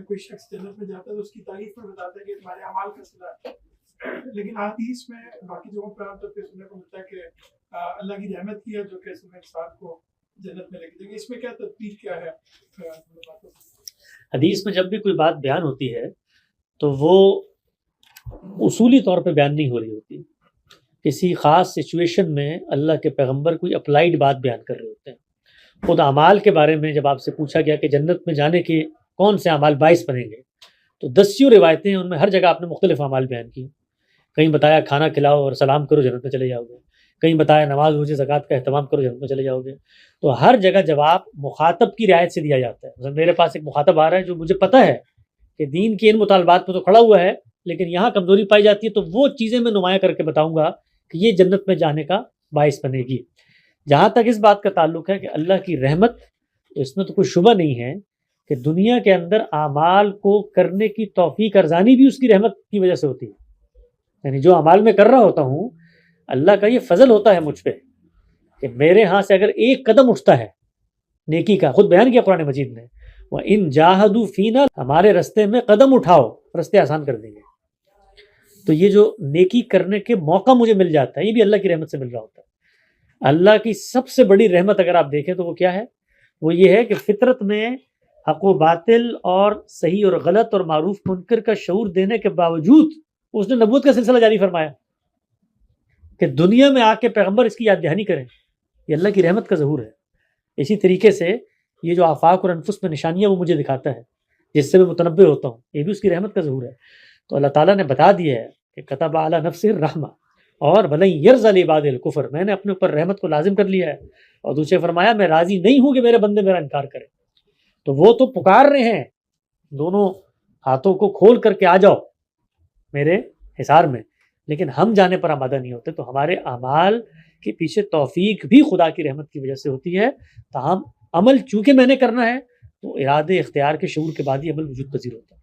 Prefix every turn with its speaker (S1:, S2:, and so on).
S1: کوئی شخص جنت میں جاتا ہے تو اس کی تعریف میں بتاتا ہے کہ تمہارے اعمال کا صلہ ہے، لیکن حدیث میں باقی جگہوں پر عام طور پہ سننے کو ملتا ہے کہ اللہ کی رحمت کی ہے جو کہ تمہیں انسان کو جنت میں لے کے دے گی. اس میں کیا تدبیر کیا ہے؟
S2: حدیث میں جب بھی کوئی بات بیان ہوتی ہے تو وہ اصولی طور پہ بیان نہیں ہو رہی ہوتی، کسی خاص سچویشن میں اللہ کے پیغمبر کوئی اپلائیڈ بات بیان کر رہے ہوتے ہیں. خود اعمال کے بارے میں جب آپ سے پوچھا گیا کہ جنت میں جانے کے کون سے اعمال باعث بنیں گے تو 10 روایتیں ہیں، ان میں ہر جگہ آپ نے مختلف اعمال بیان کی. کہیں بتایا کھانا کھلاؤ اور سلام کرو جنت میں چلے جاؤ گے، کہیں بتایا نماز روزے زکوٰۃ کا اہتمام کرو جنت میں چلے جاؤ گے. تو ہر جگہ جواب مخاطب کی رعایت سے دیا جاتا ہے. مثلا میرے پاس ایک مخاطب آ رہا ہے جو مجھے پتہ ہے کہ دین کے ان مطالبات پہ تو کھڑا ہوا ہے لیکن یہاں کمزوری پائی جاتی ہے، تو وہ چیزیں میں نمایاں کر کے بتاؤں گا کہ یہ جنت میں جانے کا باعث بنے گی. جہاں تک اس بات کا تعلق ہے کہ اللہ کی رحمت، تو اس میں تو کوئی شبہ نہیں ہے کہ دنیا کے اندر اعمال کو کرنے کی توفیق ارزانی بھی اس کی رحمت کی وجہ سے ہوتی ہے. یعنی جو اعمال میں کر رہا ہوتا ہوں اللہ کا یہ فضل ہوتا ہے مجھ پہ کہ میرے ہاں سے اگر ایک قدم اٹھتا ہے نیکی کا، خود بیان کیا قرآن مجید نے، وَإِن جَاهَدُوا فِينَا، ہمارے رستے میں قدم اٹھاؤ رستے آسان کر دیں گے. تو یہ جو نیکی کرنے کے موقع مجھے مل جاتا ہے یہ بھی اللہ کی رحمت سے مل رہا ہوتا ہے. اللہ کی سب سے بڑی رحمت اگر آپ دیکھیں تو وہ کیا ہے؟ وہ یہ ہے کہ فطرت میں حق و باطل اور صحیح اور غلط اور معروف منکر کا شعور دینے کے باوجود اس نے نبوت کا سلسلہ جاری فرمایا کہ دنیا میں آ کے پیغمبر اس کی یاد دہانی کریں. یہ اللہ کی رحمت کا ظہور ہے. اسی طریقے سے یہ جو آفاق اور انفس میں نشانیاں وہ مجھے دکھاتا ہے جس سے میں متنبع ہوتا ہوں، یہ بھی اس کی رحمت کا ظہور ہے. تو اللہ تعالیٰ نے بتا دیا ہے کہ کتب علی نفسہ الرحمہ اور وَلَن یرضیٰ لعبادہ الکفر، میں نے اپنے اوپر رحمت کو لازم کر لیا ہے. اور دوسرے فرمایا میں راضی نہیں ہوں کہ میرے بندے میرا انکار کریں. تو وہ تو پکار رہے ہیں دونوں ہاتھوں کو کھول کر کے آ جاؤ میرے حصار میں، لیکن ہم جانے پر آمادہ نہیں ہوتے. تو ہمارے اعمال کے پیچھے توفیق بھی خدا کی رحمت کی وجہ سے ہوتی ہے. تاہم عمل چونکہ میں نے کرنا ہے تو ارادے اختیار کے شعور کے بعد ہی عمل وجود پذیر ہوتا ہے.